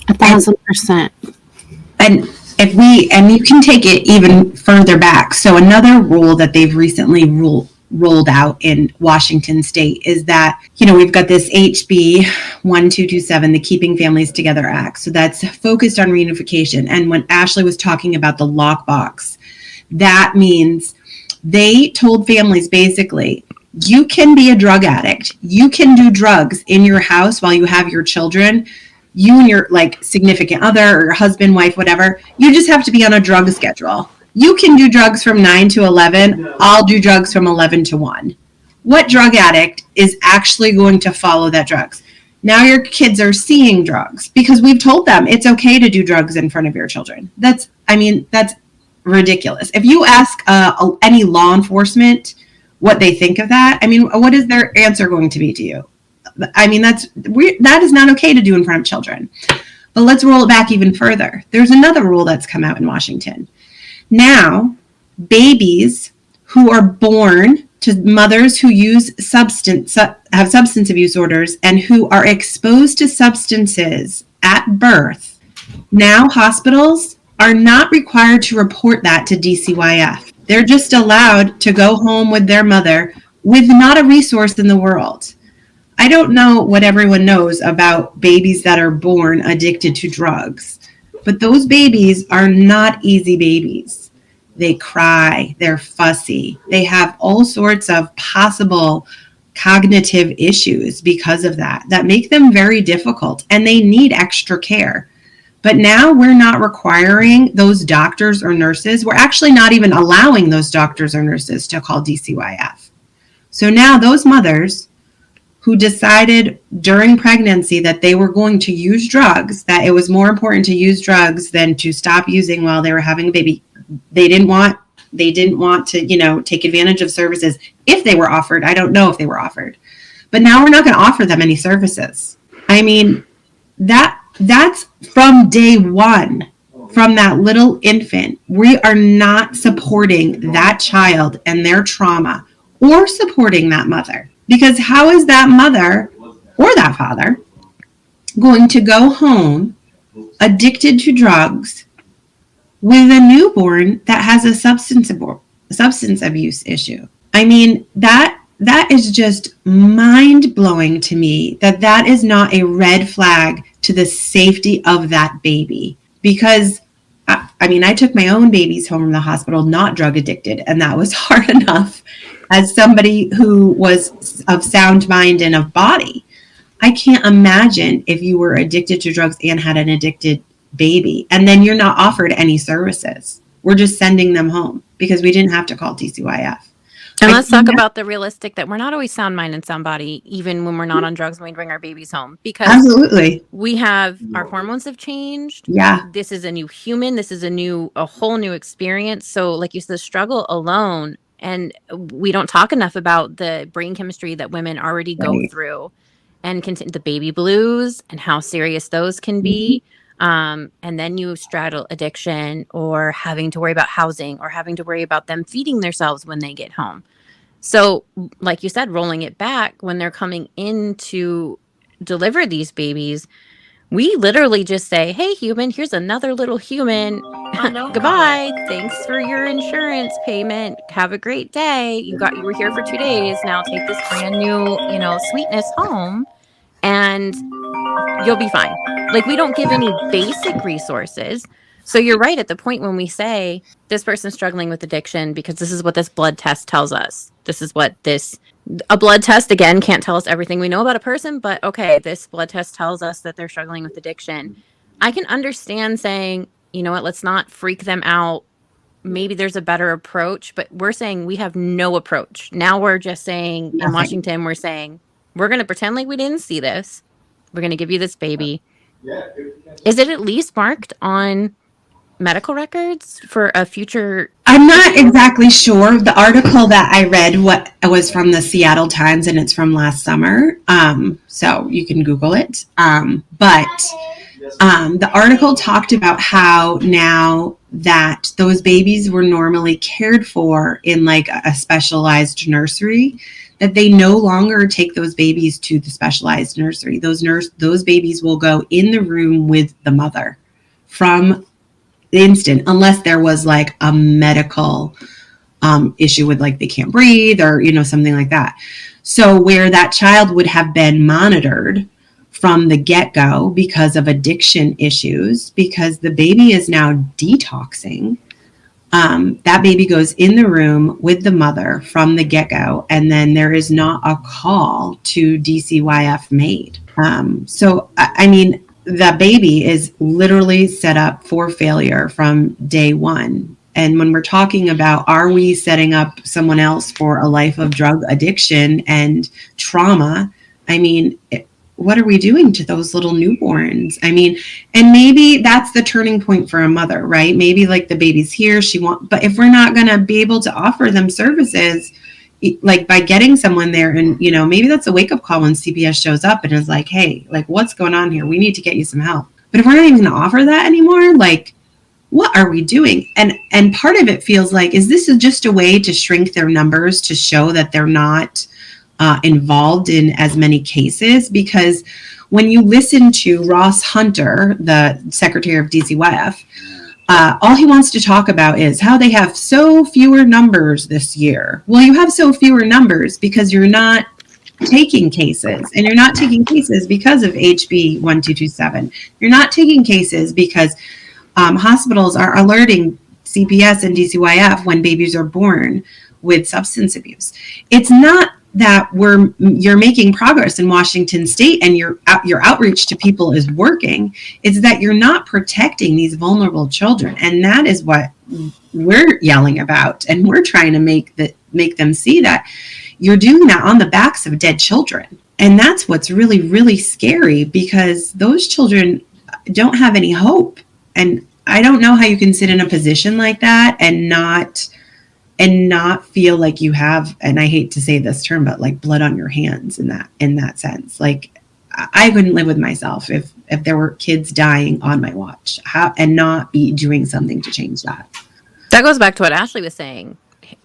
1,000%. And you can take it even further back. So another rule that they've recently rolled out in Washington State is that, we've got this HB 1227, the Keeping Families Together Act. So that's focused on reunification. And when Ashlee was talking about the lockbox, that means they told families basically, you can be a drug addict. You can do drugs in your house while you have your children. You and your significant other or your husband, wife, whatever, you just have to be on a drug schedule. You can do drugs from 9 to 11. I'll do drugs from 11 to 1. What drug addict is actually going to follow that drugs? Now your kids are seeing drugs because we've told them it's okay to do drugs in front of your children. That's ridiculous. If you ask any law enforcement what they think of that, what is their answer going to be to you? That is not okay to do in front of children. But let's roll it back even further. There's another rule that's come out in Washington. Now, babies who are born to mothers who have substance abuse disorders and who are exposed to substances at birth, now hospitals are not required to report that to DCYF. They're just allowed to go home with their mother with not a resource in the world. I don't know what everyone knows about babies that are born addicted to drugs, but those babies are not easy babies. They cry, they're fussy, they have all sorts of possible cognitive issues because of that make them very difficult, and they need extra care. But now we're not requiring those doctors or nurses. We're actually not even allowing those doctors or nurses to call DCYF. So now those mothers who decided during pregnancy that they were going to use drugs, that it was more important to use drugs than to stop using while they were having a baby. They didn't want to, take advantage of services if they were offered. I don't know if they were offered. But now we're not going to offer them any services. That's from day one, from that little infant. We are not supporting that child and their trauma or supporting that mother. Because how is that mother or that father going to go home addicted to drugs with a newborn that has a substance abuse issue? That is just mind-blowing to me, that is not a red flag to the safety of that baby. Because I took my own babies home from the hospital, not drug addicted, and that was hard enough as somebody who was of sound mind and of body. I can't imagine if you were addicted to drugs and had an addicted baby, and then you're not offered any services. We're just sending them home because we didn't have to call DCYF. And let's talk about the realistic that we're not always sound mind and sound body, even when we're not on drugs when we bring our babies home. Because absolutely, we have, our hormones have changed. Yeah. This is a new human. This is a whole new experience. So like you said, the struggle alone, and we don't talk enough about the brain chemistry that women already go through, and the baby blues and how serious those can be. And then you straddle addiction, or having to worry about housing, or having to worry about them feeding themselves when they get home. So like you said, rolling it back, when they're coming in to deliver these babies, we literally just say, hey, human, here's another little human. Goodbye. Thanks for your insurance payment. Have a great day. You were here for 2 days. Now take this brand new, sweetness home, and you'll be fine. Like, we don't give any basic resources. So you're right at the point when we say this person's struggling with addiction because this is what this blood test tells us. A blood test, again, can't tell us everything we know about a person, but okay, this blood test tells us that they're struggling with addiction. I can understand saying, you know what, let's not freak them out. Maybe there's a better approach, but we're saying we have no approach. Now we're just saying, in Washington, we're saying, we're going to pretend like we didn't see this. We're going to give you this baby. Is it at least marked on medical records for a future? I'm not exactly sure. The article that I read was from the Seattle Times, and it's from last summer. So you can Google it. But the article talked about how now that those babies were normally cared for in like a specialized nursery, that they no longer take those babies to the specialized nursery. Those babies will go in the room with the mother from the instant, unless there was like a medical issue with like they can't breathe or, something like that. So where that child would have been monitored from the get-go because of addiction issues, because the baby is now detoxing, that baby goes in the room with the mother from the get-go, and then there is not a call to DCYF made. So, I mean, the baby is literally set up for failure from day one. And when we're talking about, are we setting up someone else for a life of drug addiction and trauma? I mean, what are we doing to those little newborns? I mean, and maybe that's the turning point for a mother, right? Maybe like the baby's here, but if we're not going to be able to offer them services, like by getting someone there, and, maybe that's a wake up call when CPS shows up and is like, hey, like, what's going on here? We need to get you some help. But if we're not even going to offer that anymore, like, what are we doing? And part of it feels like, is this just a way to shrink their numbers to show that they're not involved in as many cases? Because when you listen to Ross Hunter, the secretary of DCYF, all he wants to talk about is how they have so fewer numbers this year. Well, you have so fewer numbers because you're not taking cases, and you're not taking cases because of HB 1227. You're not taking cases because hospitals are alerting CPS and DCYF when babies are born with substance abuse. It's not that you're making progress in Washington State and your outreach to people is working. It's that you're not protecting these vulnerable children, and that is what we're yelling about. And we're trying to make them see that you're doing that on the backs of dead children, and that's what's really, really scary, because those children don't have any hope. And I don't know how you can sit in a position like that and not feel like you have, and I hate to say this term, but like blood on your hands in that sense. Like, I couldn't live with myself if there were kids dying on my watch, and not be doing something to change that. That goes back to what Ashlee was saying.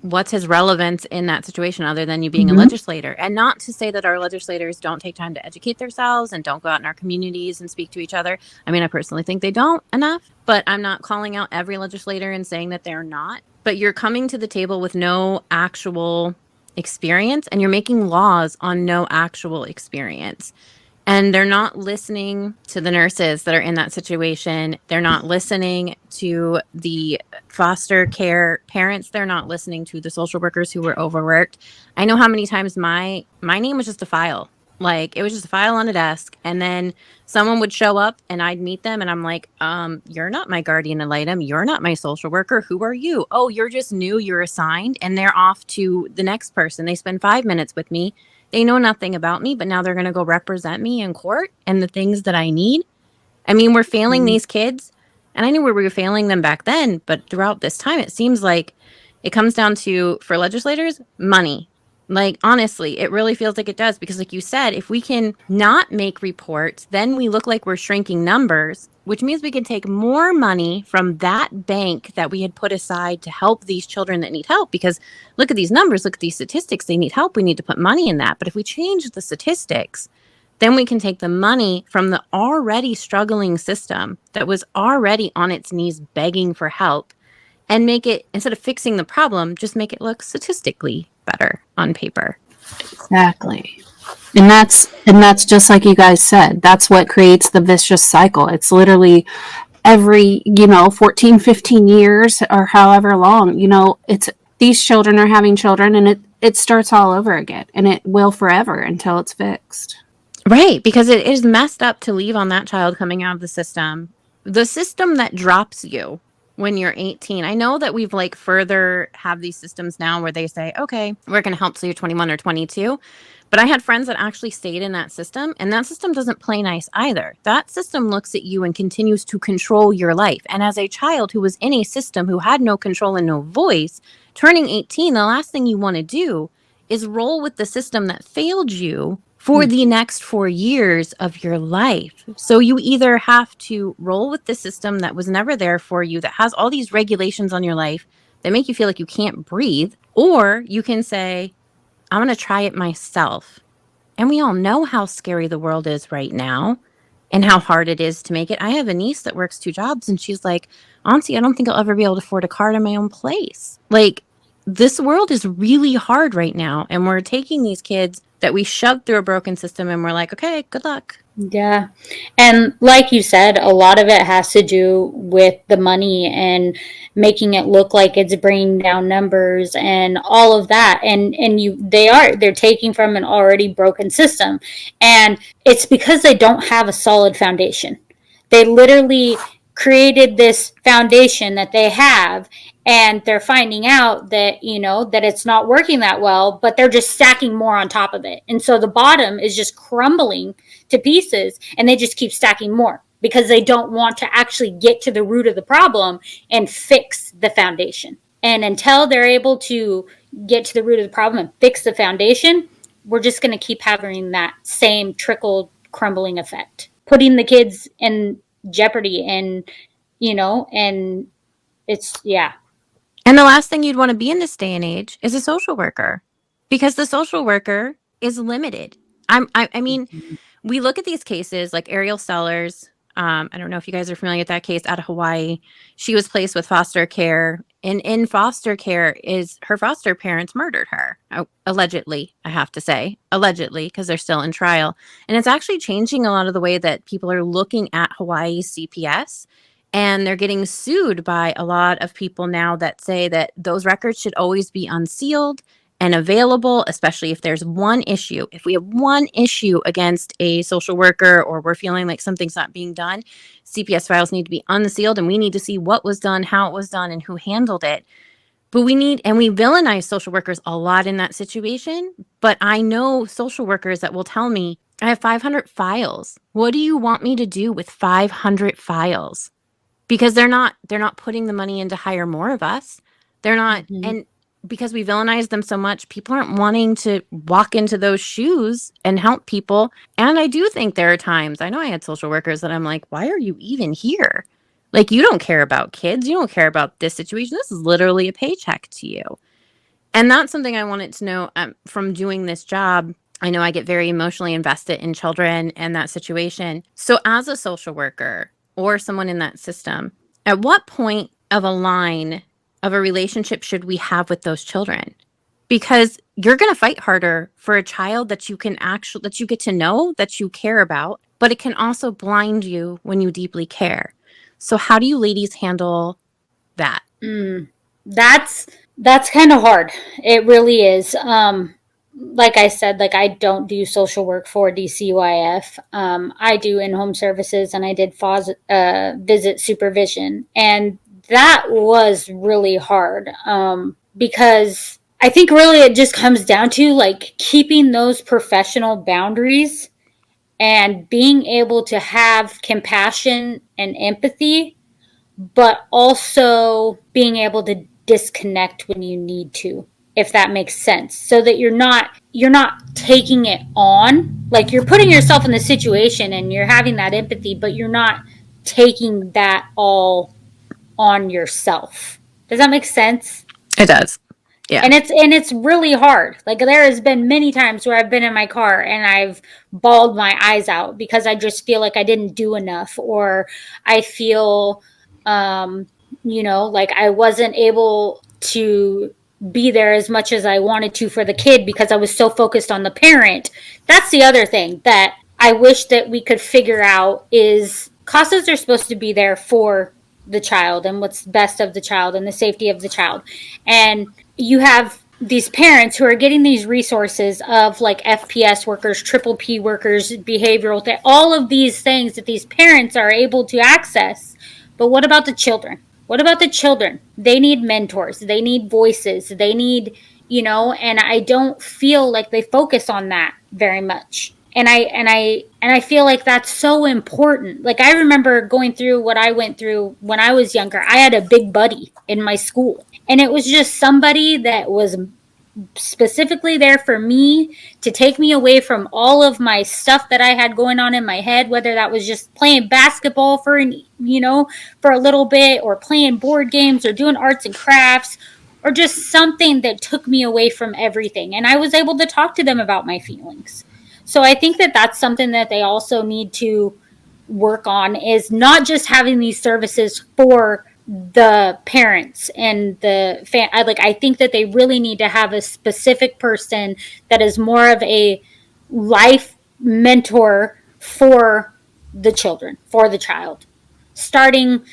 What's his relevance in that situation other than you being Mm-hmm. a legislator? And not to say that our legislators don't take time to educate themselves and don't go out in our communities and speak to each other. I mean, I personally think they don't enough, but I'm not calling out every legislator and saying that they're not. But you're coming to the table with no actual experience, and you're making laws on no actual experience. And they're not listening to the nurses that are in that situation. They're not listening to the foster care parents. They're not listening to the social workers who were overworked. I know how many times my name was just a file. Like, it was just a file on a desk, and then someone would show up and I'd meet them and I'm like, you're not my guardian ad litem. You're not my social worker. Who are you? Oh, you're just new. You're assigned. And they're off to the next person. They spend 5 minutes with me. They know nothing about me, but now they're going to go represent me in court and the things that I need. I mean, we're failing these kids, and I knew we were failing them back then, but throughout this time, it seems like it comes down to, for legislators, money. Like, honestly, it really feels like it does, because like you said, if we can not make reports, then we look like we're shrinking numbers, which means we can take more money from that bank that we had put aside to help these children that need help. Because look at these numbers, look at these statistics, they need help, we need to put money in that. But if we change the statistics, then we can take the money from the already struggling system that was already on its knees begging for help, and make it, instead of fixing the problem, just make it look statistically better on paper. Exactly. And that's just like you guys said, that's what creates the vicious cycle. It's literally every, 14, 15 years or however long, it's these children are having children, and it starts all over again, and it will forever until it's fixed. Right, because it is messed up to leave on that child coming out of the system that drops you when you're 18. I know that we've further have these systems now where they say, okay, we're going to help till you're 21 or 22. But I had friends that actually stayed in that system, and that system doesn't play nice either. That system looks at you and continues to control your life. And as a child who was in a system who had no control and no voice, turning 18, the last thing you want to do is roll with the system that failed you for the next 4 years of your life. So you either have to roll with the system that was never there for you, that has all these regulations on your life that make you feel like you can't breathe, or you can say, I'm going to try it myself. And we all know how scary the world is right now and how hard it is to make it. I have a niece that works 2 jobs and she's like, Auntie, I don't think I'll ever be able to afford a car to my own place. Like, this world is really hard right now. And we're taking these kids that we shoved through a broken system and we're like, okay, good luck. Yeah. And like you said, a lot of it has to do with the money and making it look like it's bringing down numbers and all of that. And they're taking from an already broken system. And it's because they don't have a solid foundation. They literally created this foundation that they have, and they're finding out that that it's not working that well, but they're just stacking more on top of it, and so the bottom is just crumbling to pieces, and they just keep stacking more because they don't want to actually get to the root of the problem and fix the foundation. And until they're able to get to the root of the problem and fix the foundation, we're just going to keep having that same trickle crumbling effect, putting the kids in jeopardy. And and it's And the last thing you'd want to be in this day and age is a social worker, because the social worker is limited. I mean, we look at these cases like Ariel Sellers. I don't know if you guys are familiar with that case out of Hawaii. She was placed with foster care, and in foster care is her foster parents murdered her. Allegedly, I have to say, allegedly, because they're still in trial. And it's actually changing a lot of the way that people are looking at Hawaii's CPS. And they're getting sued by a lot of people now that say that those records should always be unsealed and available, especially if there's one issue. If we have one issue against a social worker, or we're feeling like something's not being done, CPS files need to be unsealed, and we need to see what was done, how it was done, and who handled it. But we villainize social workers a lot in that situation. But I know social workers that will tell me, I have 500 files. What do you want me to do with 500 files? Because they're not putting the money in to hire more of us. They're not, and because we villainize them so much, people aren't wanting to walk into those shoes and help people. And I do think there are times, I know I had social workers that I'm like, why are you even here? Like, you don't care about kids. You don't care about this situation. This is literally a paycheck to you. And that's something I wanted to know from doing this job. I know I get very emotionally invested in children and that situation. So as a social worker, or someone in that system, at what point of a line of a relationship should we have with those children? Because you're going to fight harder for a child that you get to know, that you care about, but it can also blind you when you deeply care. So how do you ladies handle that? That's kind of hard. It really is. Like I said, like, I don't do social work for DCYF. I do in-home services, and I did visit supervision. And that was really hard, because I think really it just comes down to like keeping those professional boundaries and being able to have compassion and empathy, but also being able to disconnect when you need to, if that makes sense, so that you're not taking it on. Like, you're putting yourself in the situation and you're having that empathy, but you're not taking that all on yourself. Does that make sense? It does. Yeah. And it's really hard. Like, there has been many times where I've been in my car and I've bawled my eyes out because I just feel like I didn't do enough, or I feel like I wasn't able to be there as much as I wanted to for the kid because I was so focused on the parent. That's the other thing that I wish that we could figure out is CASAs are supposed to be there for the child and what's best of the child and the safety of the child. And you have these parents who are getting these resources of like FPS workers, triple P workers, behavioral, all of these things that these parents are able to access. But what about the children? What about the children? They need mentors. They need voices. They need, and I don't feel like they focus on that very much. And I feel like that's so important. Like, I remember going through what I went through when I was younger. I had a big buddy in my school, and it was just somebody that was specifically there for me to take me away from all of my stuff that I had going on in my head, whether that was just playing basketball for a little bit, or playing board games, or doing arts and crafts, or just something that took me away from everything. And I was able to talk to them about my feelings. So I think that that's something that they also need to work on, is not just having these services for the parents and the I think that they really need to have a specific person that is more of a life mentor for the children, for the child. Starting,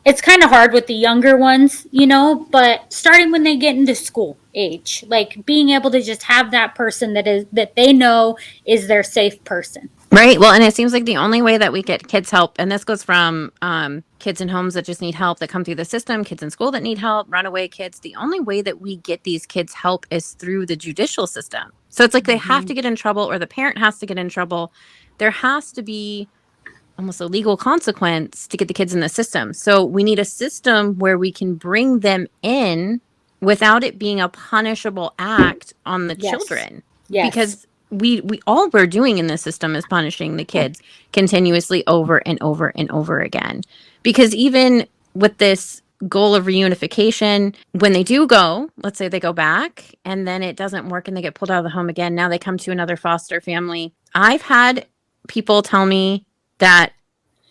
it's kind of hard with the younger ones, but starting when they get into school age, like being able to just have that person that they know is their safe person. Right. Well, and it seems like the only way that we get kids help, and this goes from kids in homes that just need help that come through the system, kids in school that need help, runaway kids. The only way that we get these kids help is through the judicial system. So it's like they have to get in trouble, or the parent has to get in trouble. There has to be almost a legal consequence to get the kids in the system. So we need a system where we can bring them in without it being a punishable act on the children. Yes. Because we all we're doing in this system is punishing the kids continuously over and over and over again. Because even with this goal of reunification, when they do go, let's say they go back and then it doesn't work and they get pulled out of the home again, now they come to another foster family. I've had people tell me that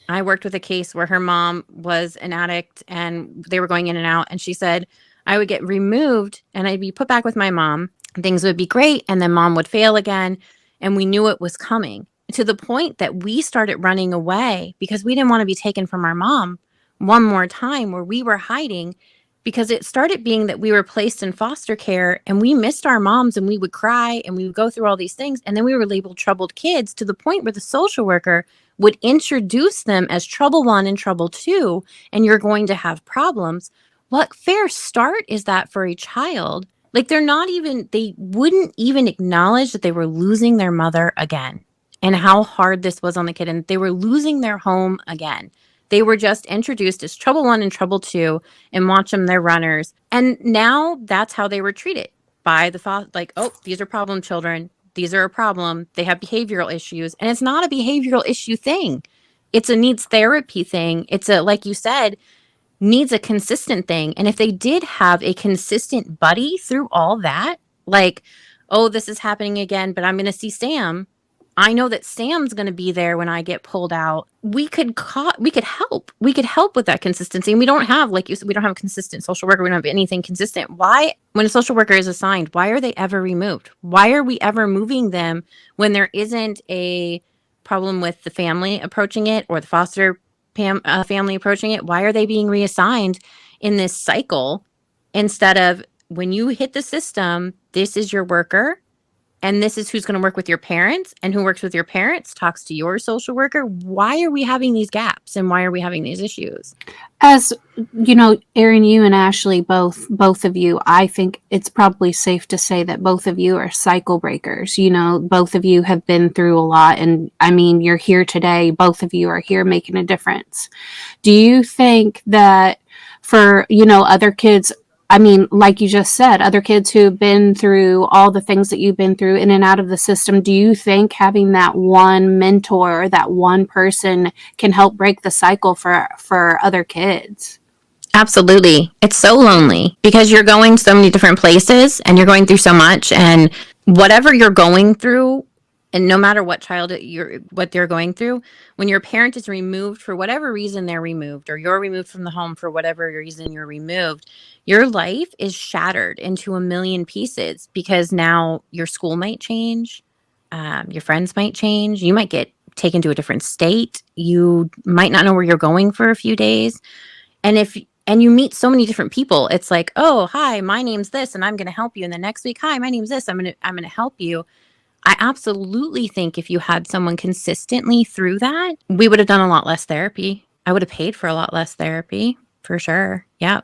I worked with a case where her mom was an addict and they were going in and out, and she said I would get removed and I'd be put back with my mom. Things would be great, and then mom would fail again, and we knew it was coming, to the point that we started running away because we didn't want to be taken from our mom one more time, where we were hiding, because it started being that we were placed in foster care and we missed our moms, and we would cry and we would go through all these things, and then we were labeled troubled kids, to the point where the social worker would introduce them as trouble 1 and trouble 2, and you're going to have problems. What fair start is that for a child? Like, they wouldn't even acknowledge that they were losing their mother again, and how hard this was on the kid, and they were losing their home again. They were just introduced as trouble 1 and trouble 2, and watch them, they're runners. And now that's how they were treated by the like, oh, these are problem children. These are a problem. They have behavioral issues. And it's not a behavioral issue thing. It's a needs therapy thing. It's a, like you said, needs a consistent thing. And if they did have a consistent buddy through all that, like, oh, this is happening again, but I'm going to see Sam. I know that Sam's going to be there when I get pulled out. We could help. We could help with that consistency. And we don't have, like you said, we don't have a consistent social worker. We don't have anything consistent. Why, when a social worker is assigned, why are they ever removed? Why are we ever moving them when there isn't a problem with the family approaching it, or the foster family approaching it? Why are they being reassigned in this cycle, instead of, when you hit the system, this is your worker, and this is who's going to work with your parents, and who works with your parents talks to your social worker? Why are we having these gaps, and why are we having these issues? As you know, Erin, you and Ashlee, both of you, I think it's probably safe to say that both of you are cycle breakers. Both of you have been through a lot, and I mean, you're here today. Both of you are here making a difference. Do you think that for, other kids, I mean, like you just said, other kids who've been through all the things that you've been through in and out of the system, do you think having that one mentor, that one person, can help break the cycle for other kids? Absolutely. It's so lonely because you're going so many different places and you're going through so much, and whatever you're going through, and no matter what what they're going through, when your parent is removed for whatever reason they're removed, or you're removed from the home for whatever reason you're removed, your life is shattered into a million pieces, because now your school might change, your friends might change, you might get taken to a different state, you might not know where you're going for a few days, and you meet so many different people. It's like, oh, hi, my name's this, and I'm going to help you. And the next week, hi, my name's this, I'm going to help you. I absolutely think if you had someone consistently through that, we would have done a lot less therapy. I would have paid for a lot less therapy, for sure. Yeah,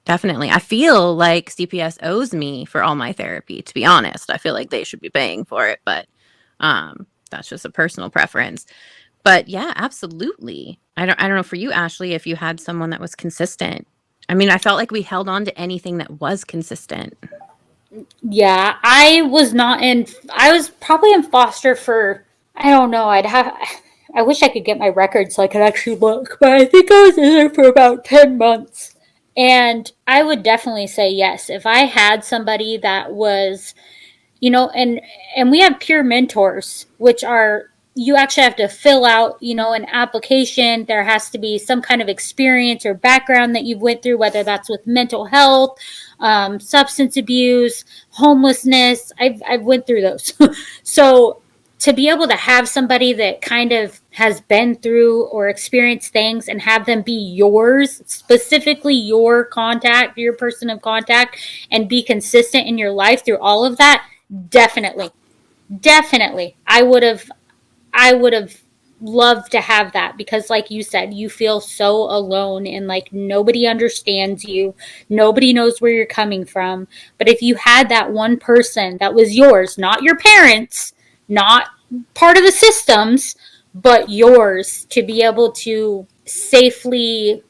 definitely. I feel like CPS owes me for all my therapy, to be honest. I feel like they should be paying for it, but that's just a personal preference. But yeah, absolutely. I don't know for you, Ashlee, if you had someone that was consistent. I mean, I felt like we held on to anything that was consistent. Yeah, I was probably in foster for, I don't know, I wish I could get my record so I could actually look, but I think I was in there for about 10 months. And I would definitely say yes. If I had somebody that was, you know, and we have peer mentors, which are, you actually have to fill out, you know, an application. There has to be some kind of experience or background that you've went through, whether that's with mental health, substance abuse, homelessness. I've went through those. So to be able to have somebody that kind of has been through or experienced things and have them be yours, specifically your contact, your person of contact, and be consistent in your life through all of that, definitely. Definitely. I would have loved to have that, because like you said, you feel so alone and like nobody understands you. Nobody knows where you're coming from. But if you had that one person that was yours, not your parents, not part of the systems, but yours, to be able to safely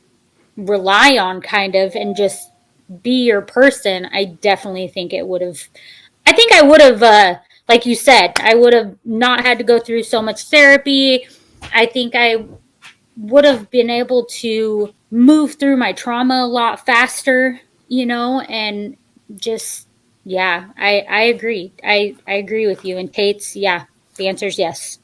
rely on, kind of, and just be your person, I definitely think it would have, I think I would have, like you said, I would have not had to go through so much therapy. I think I would have been able to move through my trauma a lot faster, you know, and just, yeah, I agree. I agree with you. And Tates, yeah, the answer is yes.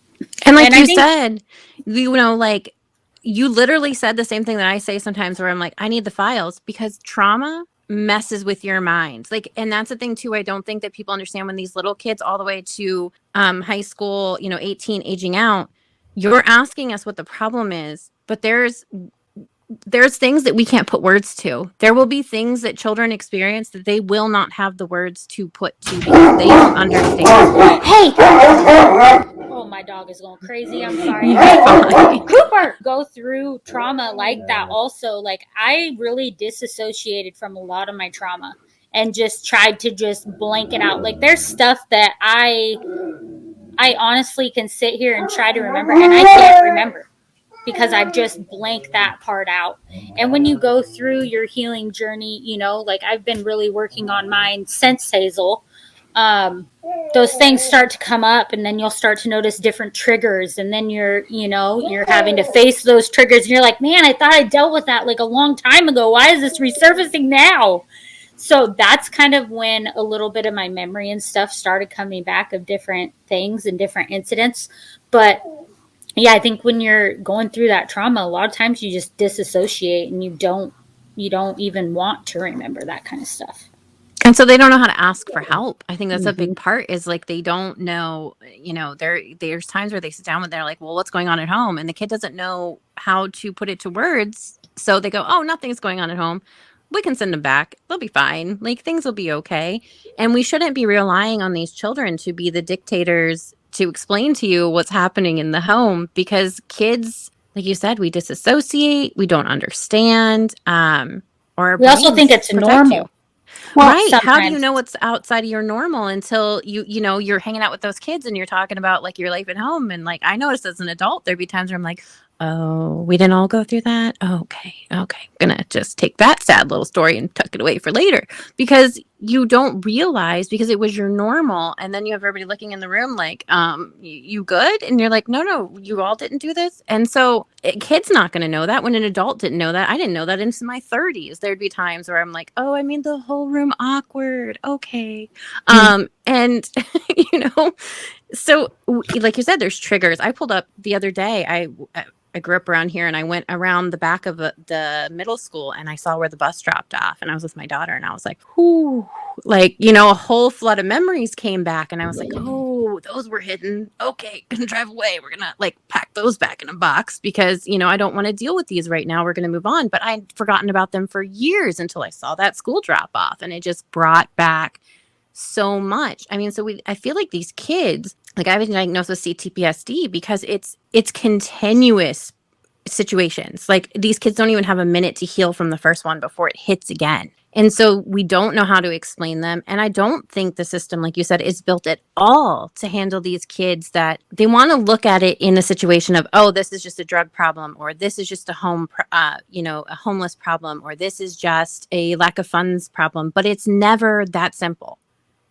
And like And I you think, said, you know, like you literally said the same thing that I say sometimes where I'm like, I need the files, because trauma messes with your mind. Like, and that's the thing too. I don't think that people understand when these little kids all the way to high school, you know, 18, aging out, you're asking us what the problem is, but there's things that we can't put words to. There will be things that children experience that they will not have the words to put to because they don't understand. hey, oh, my dog is going crazy. I'm sorry. Cooper, go through trauma like that also. Like, I really disassociated from a lot of my trauma and just tried to just blank it out. Like, there's stuff that I honestly can sit here and try to remember, and I can't remember because I've just blanked that part out. And when you go through your healing journey, you know, like I've been really working on mine since Hazel, those things start to come up, and then you'll start to notice different triggers, and then you're having to face those triggers, and you're like, man, I thought I dealt with that like a long time ago. Why is this resurfacing now? So that's kind of when a little bit of my memory and stuff started coming back of different things and different incidents. But yeah, I think when you're going through that trauma, a lot of times you just disassociate and you don't even want to remember that kind of stuff. And so they don't know how to ask for help. I think that's a big part, is like they don't know, you know, there's times where they sit down and they're like, well, what's going on at home? And the kid doesn't know how to put it to words. So they go, oh, nothing's going on at home. We can send them back. They'll be fine. Like, things will be okay. And we shouldn't be relying on these children to be the dictators to explain to you what's happening in the home, because kids, like you said, we disassociate, we don't understand, or we also think it's normal. You. Well, right. Sometimes. How do you know what's outside of your normal until you know, you're hanging out with those kids and you're talking about like your life at home? And like, I noticed as an adult, there'd be times where I'm like, oh, we didn't all go through that. Okay. I'm gonna just take that sad little story and tuck it away for later, because you don't realize, because it was your normal. And then you have everybody looking in the room like, you good? And you're like, no, you all didn't do this. And so a kid's not going to know that when an adult didn't know that. I didn't know that into my 30s. There'd be times where I'm like, oh, I mean, the whole room awkward. Okay. And you know, so like you said, there's triggers. I pulled up the other day. I grew up around here, and I went around the back of the middle school, and I saw where the bus dropped off, and I was with my daughter, and I was like, whoo, like, you know, a whole flood of memories came back, and I was like, oh, those were hidden. Okay, gonna drive away. We're gonna like pack those back in a box, because, you know, I don't want to deal with these right now. We're gonna move on. But I'd forgotten about them for years until I saw that school drop off, and it just brought back so much. I mean, so I feel like these kids, like, I was diagnosed with CTPSD because it's continuous situations. Like, these kids don't even have a minute to heal from the first one before it hits again. And so we don't know how to explain them. And I don't think the system, like you said, is built at all to handle these kids that they want to look at it in a situation of, oh, this is just a drug problem, or this is just a a homeless problem, or this is just a lack of funds problem. But it's never that simple.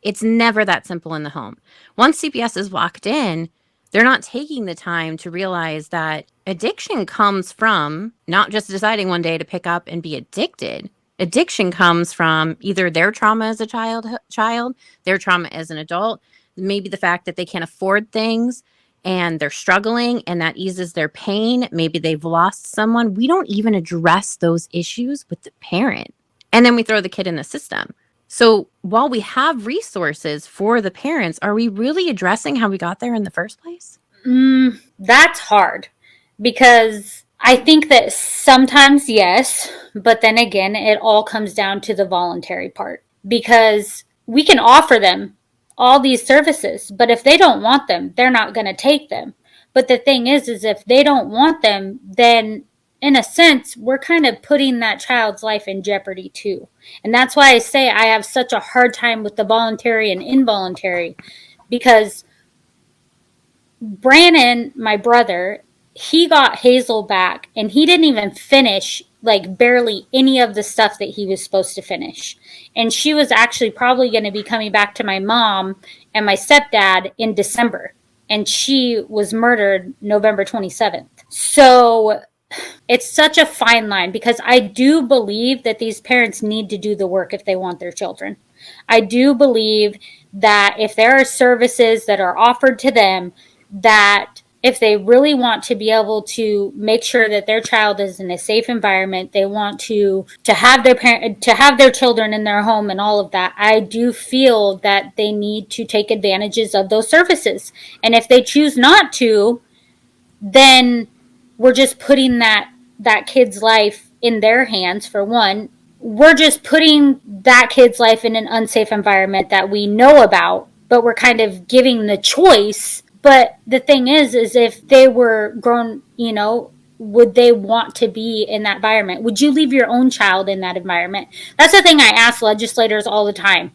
It's never that simple in the home. Once CPS is locked in, they're not taking the time to realize that addiction comes from not just deciding one day to pick up and be addicted. addiction comes from either their trauma as a child, their trauma as an adult, maybe the fact that they can't afford things and they're struggling and that eases their pain. Maybe they've lost someone. We don't even address those issues with the parent. And then we throw the kid in the system. So while we have resources for the parents, are we really addressing how we got there in the first place? That's hard, because I think that sometimes yes, but then again, it all comes down to the voluntary part, because we can offer them all these services, but if they don't want them, they're not going to take them. But the thing is if they don't want them, then in a sense, we're kind of putting that child's life in jeopardy too. And that's why I say I have such a hard time with the voluntary and involuntary, because Brandon, my brother, he got Hazel back and he didn't even finish like barely any of the stuff that he was supposed to finish. And she was actually probably going to be coming back to my mom and my stepdad in December. And she was murdered November 27th. So it's such a fine line, because I do believe that these parents need to do the work if they want their children. I do believe that if there are services that are offered to them, that if they really want to be able to make sure that their child is in a safe environment, they want to have their children in their home and all of that, I do feel that they need to take advantages of those services. And if they choose not to, then we're just putting that kid's life in their hands. For one, we're just putting that kid's life in an unsafe environment that we know about, but we're kind of giving the choice. But the thing is if they were grown, would they want to be in that environment? Would you leave your own child in that environment? That's the thing I ask legislators all the time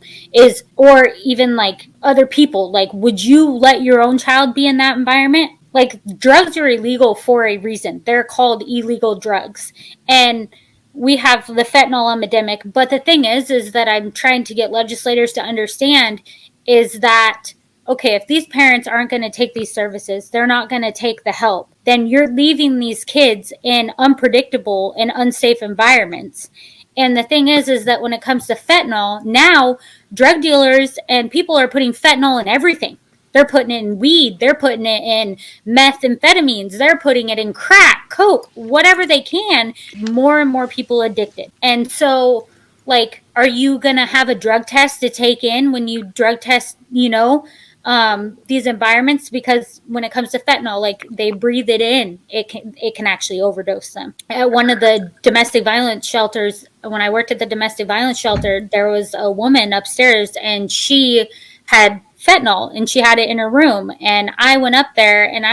or even like other people, like, would you let your own child be in that environment? Like, drugs are illegal for a reason. They're called illegal drugs. And we have the fentanyl epidemic. But the thing is that I'm trying to get legislators to understand is that, okay, if these parents aren't going to take these services, they're not going to take the help, then you're leaving these kids in unpredictable and unsafe environments. And the thing is that when it comes to fentanyl, now drug dealers and people are putting fentanyl in everything. They're putting it in weed. They're putting it in methamphetamines. They're putting it in crack, coke, whatever they can. More and more people addicted. And so, like, are you going to have a drug test to take in when you drug test, these environments? Because when it comes to fentanyl, like, they breathe it in, it can actually overdose them. At one of the domestic violence shelters, when I worked at the domestic violence shelter, there was a woman upstairs and she had fentanyl and she had it in her room, and I went up there and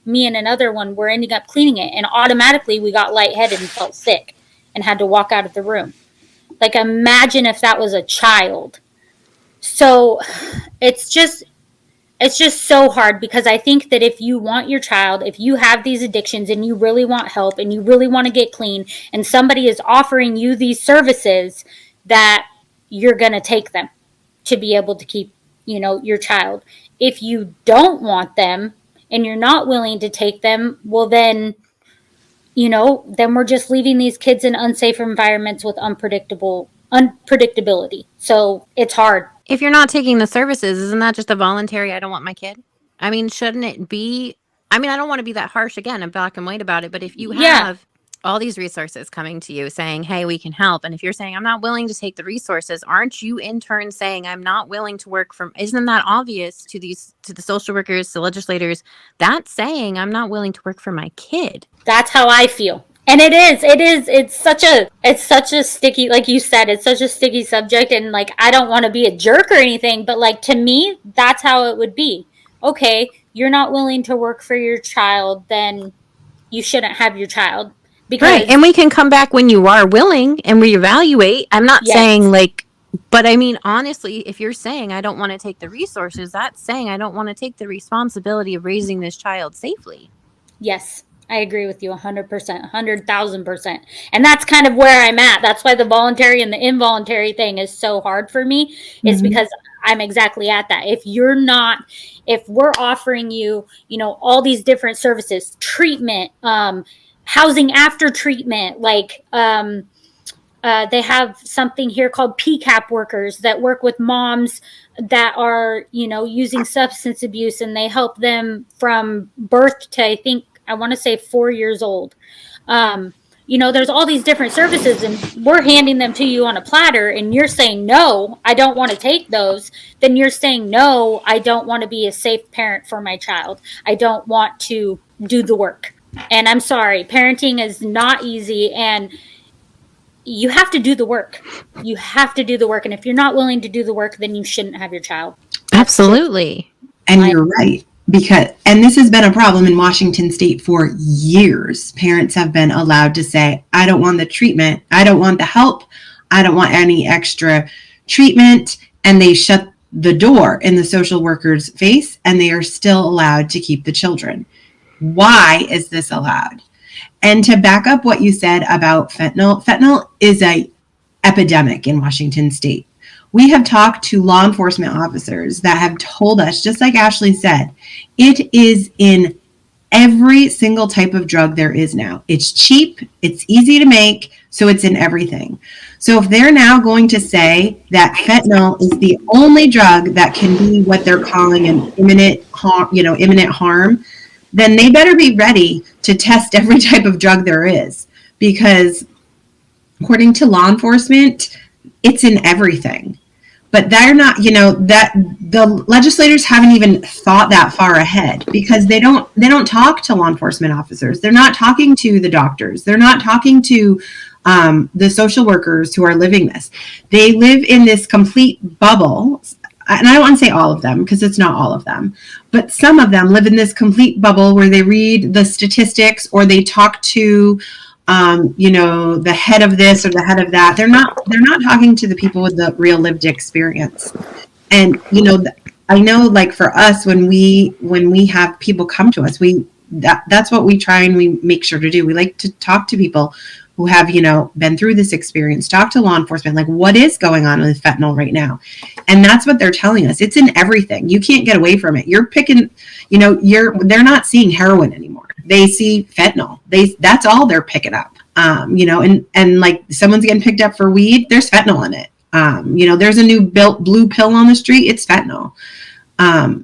me and another one were ending up cleaning it, and automatically we got lightheaded and felt sick and had to walk out of the room. Like, imagine if that was a child. So it's just so hard, because I think that if you want your child, if you have these addictions and you really want help and you really want to get clean, and somebody is offering you these services, that you're going to take them to be able to keep, your child. If you don't want them and you're not willing to take them, well, then we're just leaving these kids in unsafe environments with unpredictability. So it's hard. If you're not taking the services, isn't that just a voluntary, I don't want my kid? I mean, shouldn't it be? I mean, I don't want to be that harsh again and black and white about it, but if you have all these resources coming to you saying, hey, we can help, and if you're saying, I'm not willing to take the resources, aren't you in turn saying, I'm not willing to work from, isn't that obvious to the social workers, to legislators? That's saying, I'm not willing to work for my kid. That's how I feel. And it's such a sticky, like you said, it's such a sticky subject, and like, I don't want to be a jerk or anything, but like, to me, that's how it would be. Okay, you're not willing to work for your child, then you shouldn't have your child. Because, right, and we can come back when you are willing and reevaluate. I'm not saying like, but I mean, honestly, if you're saying I don't want to take the resources, that's saying I don't want to take the responsibility of raising this child safely. Yes, I agree with you 100%, 100,000%. And that's kind of where I'm at. That's why the voluntary and the involuntary thing is so hard for me, is because I'm exactly at that. If we're offering you, all these different services, treatment, housing after treatment, like They have something here called PCAP workers that work with moms that are, using substance abuse, and they help them from birth to, I want to say 4 years old. There's all these different services, and we're handing them to you on a platter, and you're saying, no, I don't want to take those. Then you're saying, no, I don't want to be a safe parent for my child. I don't want to do the work. And I'm sorry, parenting is not easy, and you have to do the work. You have to do the work. And if you're not willing to do the work, then you shouldn't have your child. Absolutely. And you're right. And this has been a problem in Washington state for years. Parents have been allowed to say, I don't want the treatment. I don't want the help. I don't want any extra treatment. And they shut the door in the social worker's face, and they are still allowed to keep the children. Why is this allowed? And to back up what you said about fentanyl is an epidemic in Washington state. We have talked to law enforcement officers that have told us, just like Ashlee said, it is in every single type of drug there is now. It's cheap, it's easy to make, so it's in everything. So if they're now going to say that fentanyl is the only drug that can be what they're calling an imminent harm, then they better be ready to test every type of drug there is, because according to law enforcement, it's in everything. But they're not, that the legislators haven't even thought that far ahead, because they don't talk to law enforcement officers. They're not talking to the doctors. They're not talking to the social workers who are living this. They live in this complete bubble. And I don't want to say all of them, because it's not all of them, but some of them live in this complete bubble where they read the statistics, or they talk to the head of this or the head of that. They're not talking to the people with the real lived experience. And I know, like, for us, when we have people come to us, that's what we try and we make sure to do. We like to talk to people who have been through this experience, talk to law enforcement, like, what is going on with fentanyl right now. And that's what they're telling us. It's in everything. You can't get away from it. You're picking, they're not seeing heroin anymore. They see fentanyl. That's all they're picking up. And like, someone's getting picked up for weed, there's fentanyl in it. There's a new blue pill on the street, it's fentanyl.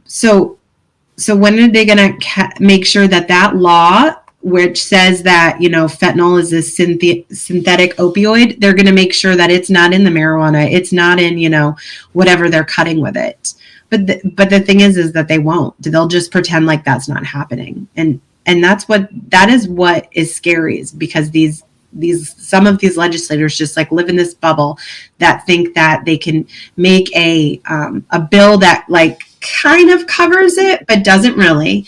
So when are they going to make sure that law, which says that, fentanyl is a synthetic opioid, they're going to make sure that it's not in the marijuana, it's not in, whatever they're cutting with it. But the thing is that they won't. They'll just pretend like that's not happening. And that is what is scary, is because some of these legislators just like live in this bubble that think that they can make a bill that like kind of covers it, but doesn't really.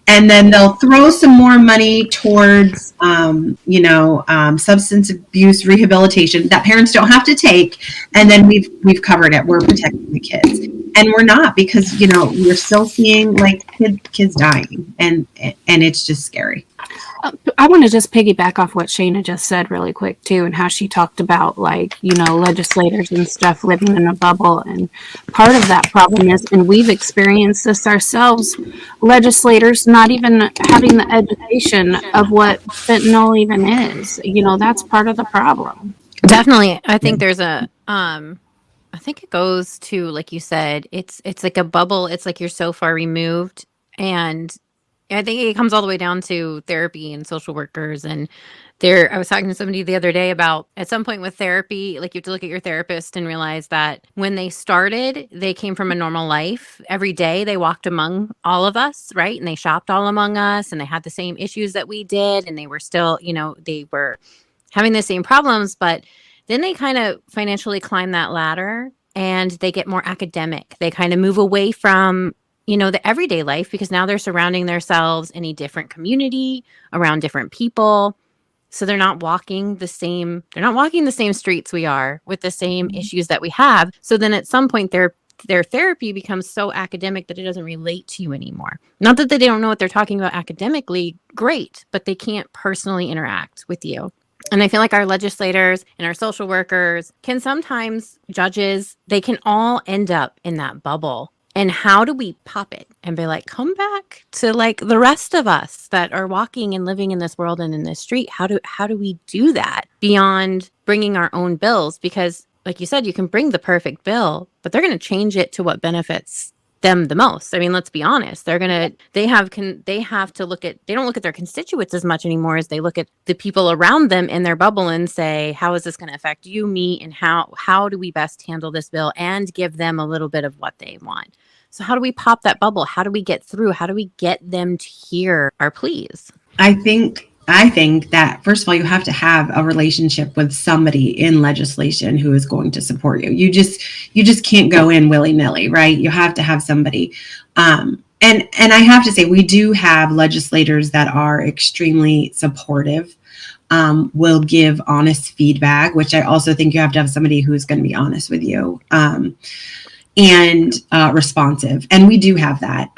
And then they'll throw some more money towards, substance abuse rehabilitation that parents don't have to take. And then we've covered it. We're protecting the kids. And we're not, because, we're still seeing like kids dying, and it's just scary. I want to just piggyback off what Shayna just said really quick too, and how she talked about legislators and stuff living in a bubble. And part of that problem is, and we've experienced this ourselves, legislators not even having the education of what fentanyl even is. That's part of the problem. Definitely. I think there's I think it goes to, like you said, it's like a bubble. It's like you're so far removed. And I think it comes all the way down to therapy and social workers. And I was talking to somebody the other day about, at some point with therapy, like, you have to look at your therapist and realize that when they started, they came from a normal life. Every day they walked among all of us, right? And they shopped all among us, and they had the same issues that we did. And they were still, they were having the same problems, but then they kind of financially climb that ladder, and they get more academic. They kind of move away from, the everyday life, because now they're surrounding themselves in a different community, around different people. So they're not walking the same streets we are, with the same issues that we have. So then at some point their therapy becomes so academic that it doesn't relate to you anymore. Not that they don't know what they're talking about academically, great, but they can't personally interact with you. And I feel like our legislators and our social workers can sometimes, judges, they can all end up in that bubble. And how do we pop it and be like, come back to like the rest of us that are walking and living in this world and in this street? How do we do that beyond bringing our own bills, because like you said, you can bring the perfect bill, but they're going to change it to what benefits them the most. I mean, let's be honest. They have to look at, they don't look at their constituents as much anymore as they look at the people around them in their bubble and say, how is this going to affect you, me, and how do we best handle this bill and give them a little bit of what they want? So how do we pop that bubble? How do we get through? How do we get them to hear our pleas? I think that, first of all, you have to have a relationship with somebody in legislation who is going to support you. You just can't go in willy-nilly, right? You have to have somebody. And I have to say, we do have legislators that are extremely supportive, will give honest feedback, which I also think you have to have somebody who is going to be honest with you, and responsive. And we do have that.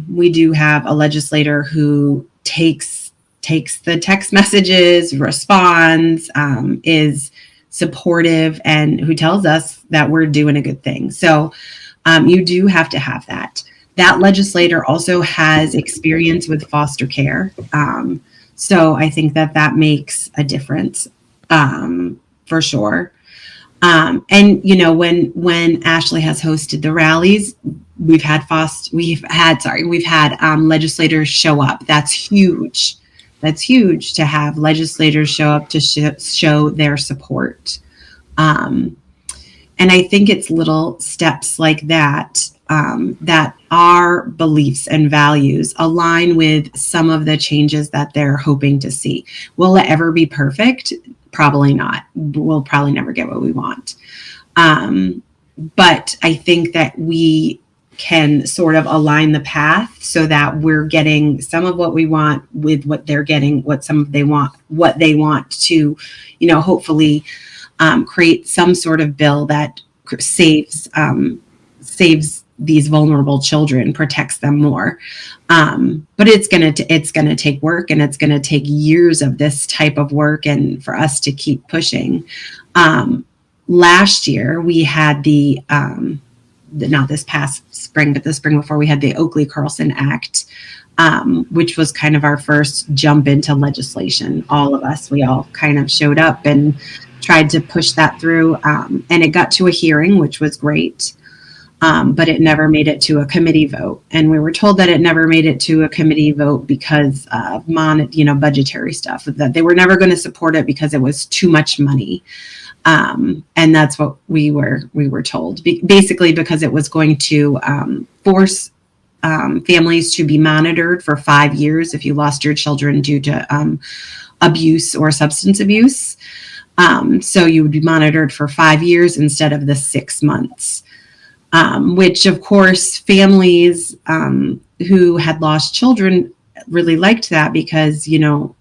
We do have a legislator who takes the text messages, responds, is supportive, and who tells us that we're doing a good thing. So you do have to have that. That legislator also has experience with foster care. So I think that makes a difference, for sure. And when Ashlee has hosted the rallies, we've had legislators show up. That's huge. That's huge to have legislators show up to show their support. And I think it's little steps like that, that our beliefs and values align with some of the changes that they're hoping to see. Will it ever be perfect? Probably not. We'll probably never get what we want. But I think that we can sort of align the path so that we're getting some of what we want with what they're getting, what they want to, hopefully create some sort of bill that saves these vulnerable children, protects them more. But it's gonna take work, and it's gonna take years of this type of work, and for us to keep pushing. Last year we had not this past spring, but the spring before, we had the Oakley-Carlson Act, which was kind of our first jump into legislation. All of us, we all kind of showed up and tried to push that through. And it got to a hearing, which was great. But it never made it to a committee vote. And we were told that it never made it to a committee vote because of budgetary stuff, that they were never going to support it because it was too much money. And that's what we were told, basically because it was going to force families to be monitored for 5 years if you lost your children due to abuse or substance abuse. So you would be monitored for 5 years instead of the 6 months, which of course families who had lost children really liked that, because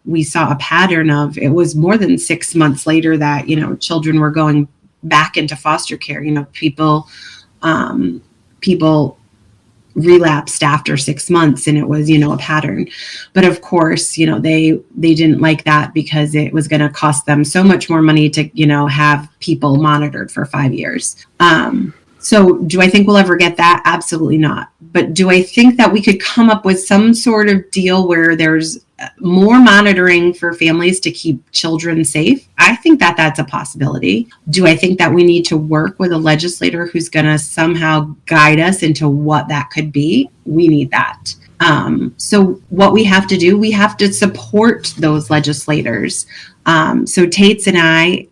we saw a pattern of, it was more than 6 months later that children were going back into foster care. People relapsed after 6 months, and it was a pattern. But of course they didn't like that, because it was going to cost them so much more money to have people monitored for 5 years. So do I think we'll ever get that? Absolutely not. But do I think that we could come up with some sort of deal where there's more monitoring for families to keep children safe? I think that that's a possibility. Do I think that we need to work with a legislator who's going to somehow guide us into what that could be? We need that. So what we have to do, we have to support those legislators. So Tates and I,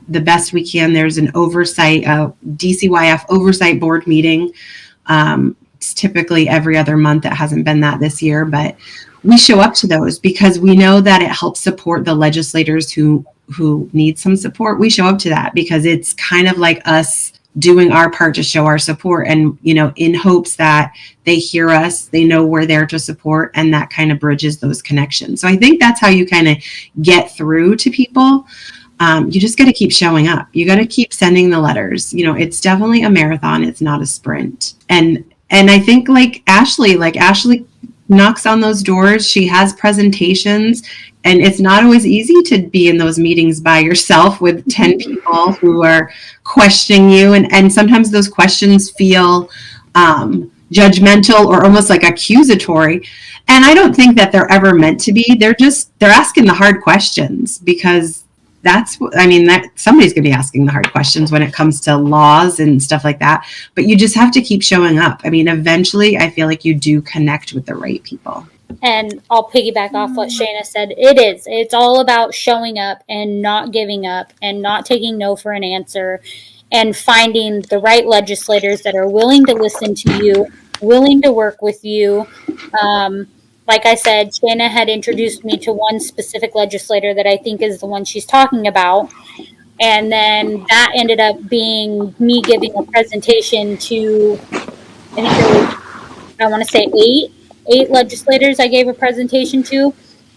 the best we can, there's an oversight, DCYF oversight board meeting. It's typically every other month. It hasn't been that this year, but we show up to those because we know that it helps support the legislators who need some support. We show up to that because it's kind of like us doing our part to show our support, and in hopes that they hear us, they know we're there to support, and that kind of bridges those connections. So I think that's how you kind of get through to people. You just got to keep showing up. You got to keep sending the letters. It's definitely a marathon. It's not a sprint. And I think like Ashlee knocks on those doors. She has presentations, and it's not always easy to be in those meetings by yourself with 10 people who are questioning you. And sometimes those questions feel judgmental or almost like accusatory. And I don't think that they're ever meant to be. They're asking the hard questions because that somebody's going to be asking the hard questions when it comes to laws and stuff like that. But you just have to keep showing up. I mean, eventually I feel like you do connect with the right people. And I'll piggyback off what Shayna said. It's all about showing up and not giving up and not taking no for an answer, and finding the right legislators that are willing to listen to you, willing to work with you. Like I said, Shayna had introduced me to one specific legislator that I think is the one she's talking about. And then that ended up being me giving a presentation to, I think there was, I want to say eight legislators I gave a presentation to.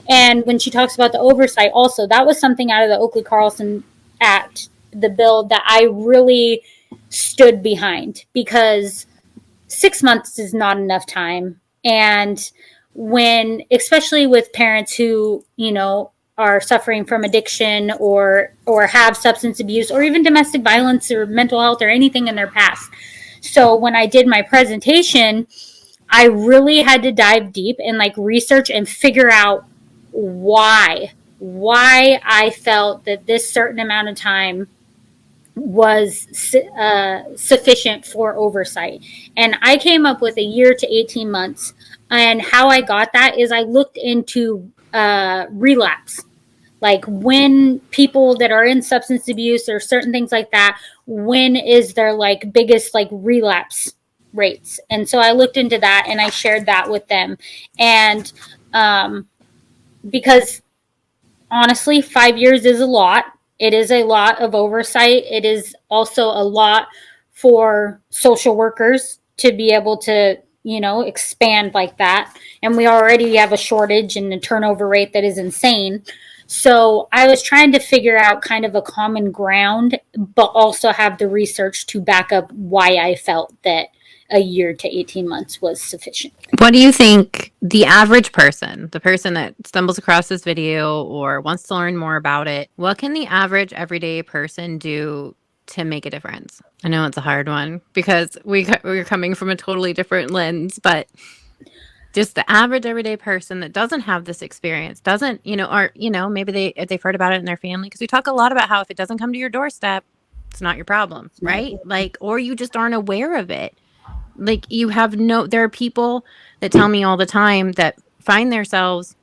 And when she talks about the oversight also, that was something out of the Oakley-Carlson Act, the bill that I really stood behind, because 6 months is not enough time. And when, especially with parents who, are suffering from addiction or have substance abuse or even domestic violence or mental health or anything in their past. So when I did my presentation, I really had to dive deep and research and figure out why I felt that this certain amount of time was sufficient for oversight. And I came up with a year to 18 months. And how I got that is I looked into relapse. Like when people that are in substance abuse or certain things like that, when is their biggest relapse rates? And so I looked into that and I shared that with them. And because honestly, 5 years is a lot. It is a lot of oversight. It is also a lot for social workers to be able to, expand like that. And we already have a shortage and a turnover rate that is insane. So I was trying to figure out kind of a common ground, but also have the research to back up why I felt that a year to 18 months was sufficient. What do you think the average person, the person that stumbles across this video or wants to learn more about it, what can the average everyday person do to make a difference? I know it's a hard one because we're coming from a totally different lens, but just the average everyday person that doesn't have this experience, doesn't, or, maybe they've heard about it in their family, because we talk a lot about how if it doesn't come to your doorstep, it's not your problem, right? Or you just aren't aware of it. There are people that tell me all the time that find themselves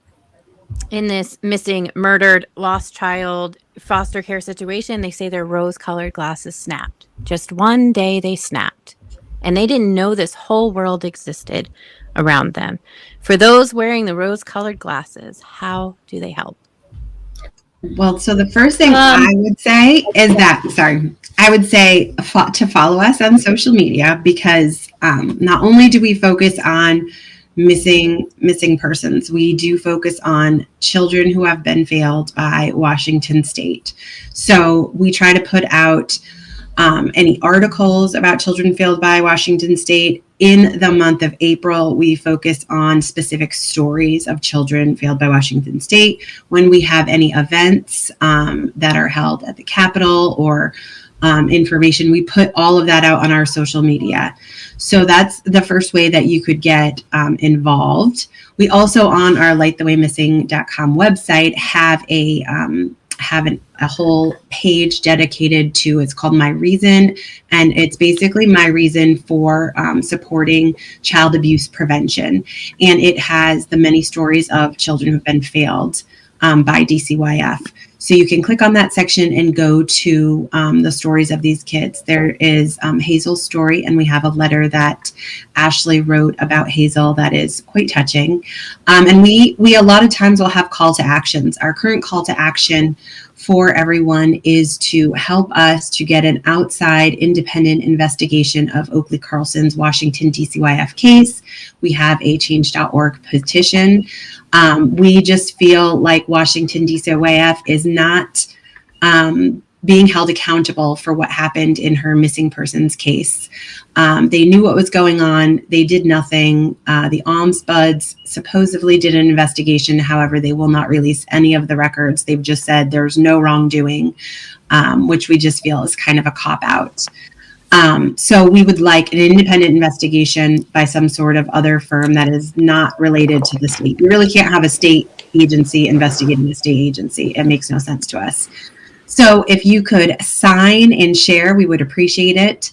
in this missing, murdered, lost child foster care situation. They say their rose-colored glasses snapped. Just one day they snapped. And they didn't know this whole world existed around them. For those wearing the rose-colored glasses, how do they help? Well, so the first thing I would say is to follow us on social media, because not only do we focus on missing persons, we do focus on children who have been failed by Washington State. So we try to put out any articles about children failed by Washington State. In the month of April, we focus on specific stories of children failed by Washington State. When we have any events that are held at the Capitol or information, we put all of that out on our social media. So that's the first way that you could get involved. We also, on our lightthewaymissing.com website, have a whole page dedicated to, it's called My Reason, and it's basically my reason for supporting child abuse prevention. And it has the many stories of children who've been failed by DCYF. So you can click on that section and go to the stories of these kids. There is Hazel's story, and we have a letter that Ashlee wrote about Hazel that is quite touching. And we a lot of times will have call to actions. Our current call to action for everyone is to help us to get an outside independent investigation of Oakley-Carlson's Washington DCYF case. We have a change.org petition. We just feel like Washington DCYF is not being held accountable for what happened in her missing persons case. They knew what was going on. They did nothing. The ombuds supposedly did an investigation. However, they will not release any of the records. They've just said there's no wrongdoing, which we just feel is kind of a cop-out. So we would like an independent investigation by some sort of other firm that is not related to the state. We really can't have a state agency investigating a state agency. It makes no sense to us. So if you could sign and share, we would appreciate it.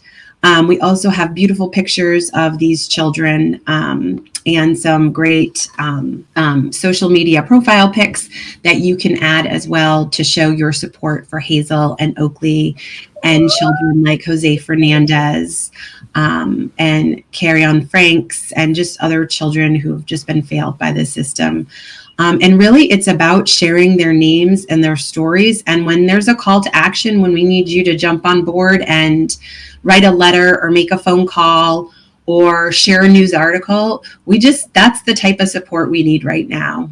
We also have beautiful pictures of these children and some great social media profile pics that you can add as well to show your support for Hazel and Oakley and children like Jose Fernandez and Carry On Franks and just other children who have just been failed by the system. And really, it's about sharing their names and their stories. And when there's a call to action, when we need you to jump on board and write a letter or make a phone call or share a news article, that's the type of support we need right now.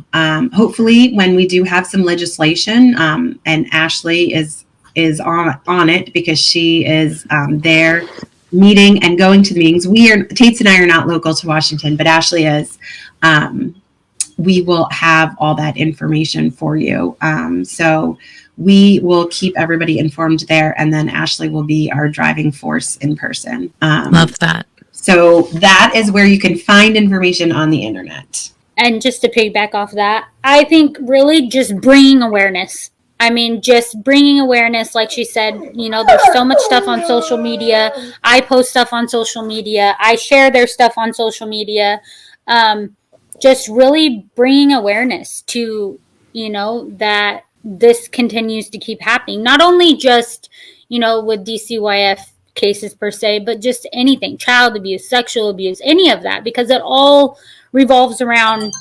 Hopefully, when we do have some legislation, and Ashlee is on it because she is there meeting and going to the meetings. Tates and I are not local to Washington, but Ashlee is. We will have all that information for you. So we will keep everybody informed there. And then Ashlee will be our driving force in person. Love that. So that is where you can find information on the internet. And just to piggyback off that, I think really just bringing awareness. I mean, just bringing awareness, like she said, there's so much stuff on social media. I post stuff on social media. I share their stuff on social media. Just really bringing awareness to, that this continues to keep happening. Not only just, with DCYF cases per se, but just anything, child abuse, sexual abuse, any of that, because it all revolves around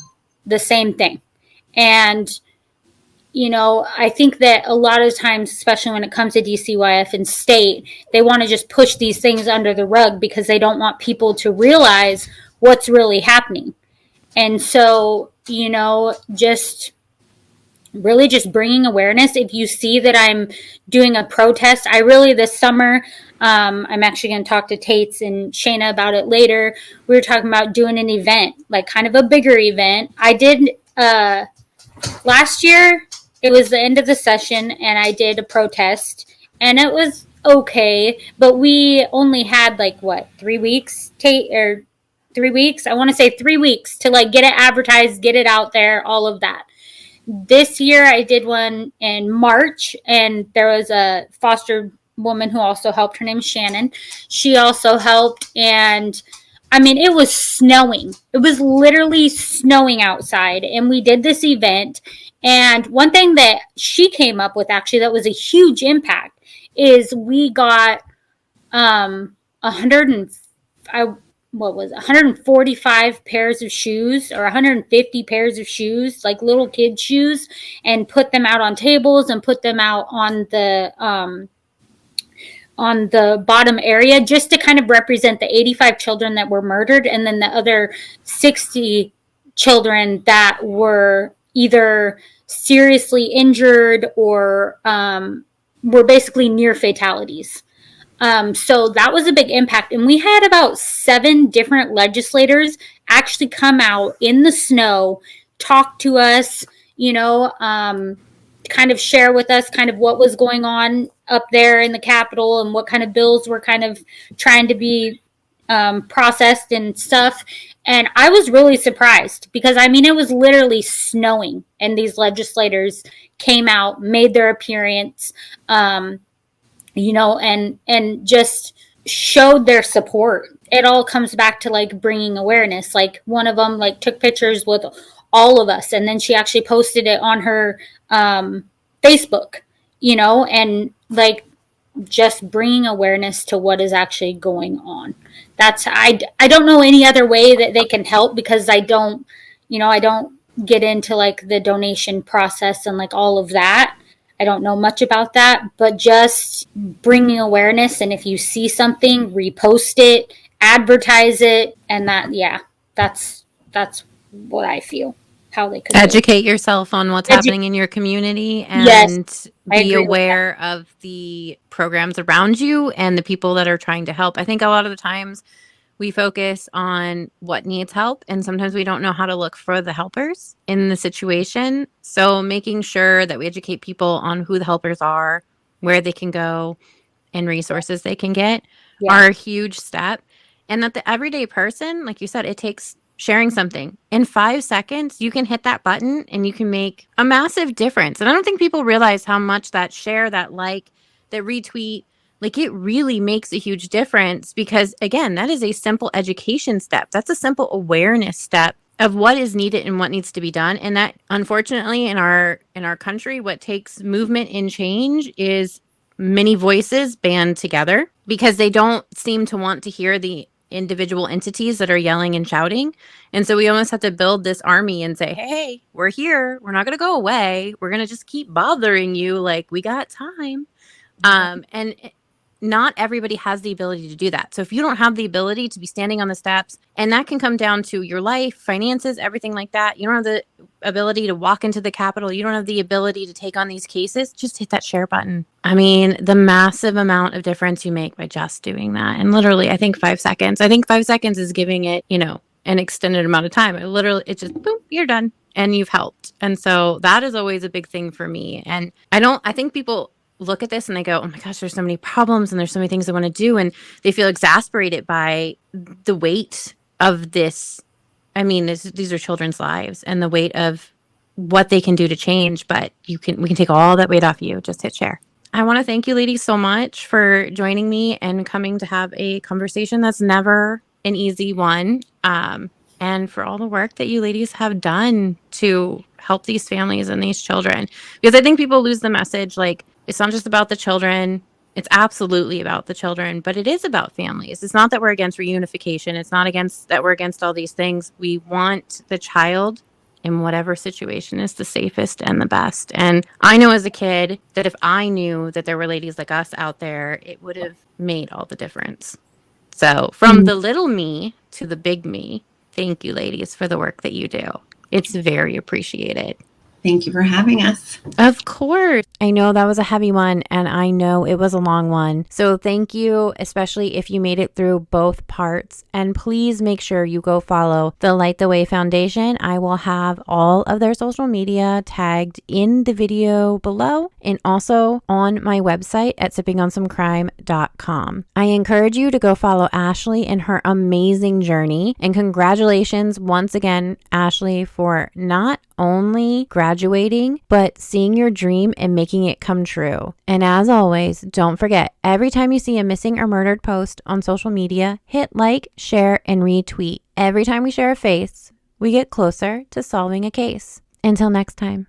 the same thing. And, I think that a lot of times, especially when it comes to DCYF and state, they want to just push these things under the rug because they don't want people to realize what's really happening. And so, just really just bringing awareness. If you see that I'm doing a protest, this summer, I'm actually going to talk to Tates and Shayna about it later. We were talking about doing an event, like kind of a bigger event. I did, last year, it was the end of the session, and I did a protest, and it was okay, but we only had 3 weeks, Tate, or 3 weeks. I want to say 3 weeks to get it advertised, get it out there, all of that. This year I did one in March, and there was a foster woman who also helped. Her name is Shannon. She also helped, and I mean, it was snowing. It was literally snowing outside, and we did this event. And one thing that she came up with, actually, that was a huge impact is we got 145 pairs of shoes or 150 pairs of shoes, like little kid shoes, and put them out on tables and put them out on the bottom area just to kind of represent the 85 children that were murdered, and then the other 60 children that were either seriously injured or were basically near fatalities. So that was a big impact. And we had about 7 different legislators actually come out in the snow, talk to us, kind of share with us kind of what was going on up there in the Capitol and what kind of bills were kind of trying to be processed and stuff. And I was really surprised because, I mean, it was literally snowing and these legislators came out, made their appearance, and just showed their support. It all comes back to bringing awareness. One of them took pictures with all of us, and then she actually posted it on her Facebook, and just bringing awareness to what is actually going on. I don't know any other way that they can help because I don't get into the donation process and all of that. I don't know much about that, but just bringing awareness. And if you see something, repost it, advertise it. And that's what I feel, how they could educate yourself on what's happening in your community and be aware of the programs around you and the people that are trying to help. I think a lot of the times we focus on what needs help, and sometimes we don't know how to look for the helpers in the situation. So making sure that we educate people on who the helpers are, where they can go, and resources they can get are a huge step. And that the everyday person, like you said, it takes sharing something. In 5 seconds, you can hit that button and you can make a massive difference. And I don't think people realize how much that share, that like, that retweet, like it really makes a huge difference because again, that is a simple education step. That's a simple awareness step of what is needed and what needs to be done. And that unfortunately in our country, what takes movement and change is many voices band together because they don't seem to want to hear the individual entities that are yelling and shouting. And so we almost have to build this army and say, hey, we're here. We're not going to go away. We're going to just keep bothering you. Like we got time. And not everybody has the ability to do that. So if you don't have the ability to be standing on the steps, and that can come down to your life, finances, everything like that, you don't have the ability to walk into the Capitol, you don't have the ability to take on these cases, just hit that share button. I mean, the massive amount of difference you make by just doing that. And literally, I think 5 seconds is giving it, an extended amount of time. It just, boom, you're done and you've helped. And so that is always a big thing for me. And I think people look at this and they go, oh my gosh, there's so many problems and there's so many things I want to do. And they feel exasperated by the weight of this. I mean, these are children's lives and the weight of what they can do to change, but we can take all that weight off you. Just hit share. I want to thank you ladies so much for joining me and coming to have a conversation that's never an easy one. And for all the work that you ladies have done to help these families and these children. Because I think people lose the message, like, it's not just about the children. It's absolutely about the children, but it is about families. It's not that we're against reunification. It's not that we're against all these things. We want the child in whatever situation is the safest and the best. And I know as a kid that if I knew that there were ladies like us out there, it would have made all the difference. So from the little me to the big me, thank you, ladies, for the work that you do. It's very appreciated. Thank you for having us. Of course. I know that was a heavy one and I know it was a long one. So thank you, especially if you made it through both parts. And please make sure you go follow the Light the Way Foundation. I will have all of their social media tagged in the video below and also on my website at sippingonsome.com. I encourage you to go follow Ashlee in her amazing journey. And congratulations once again, Ashlee, for not only graduating, but seeing your dream and making it come true. And as always, don't forget, every time you see a missing or murdered post on social media, hit like, share, and retweet. Every time we share a face, we get closer to solving a case. Until next time.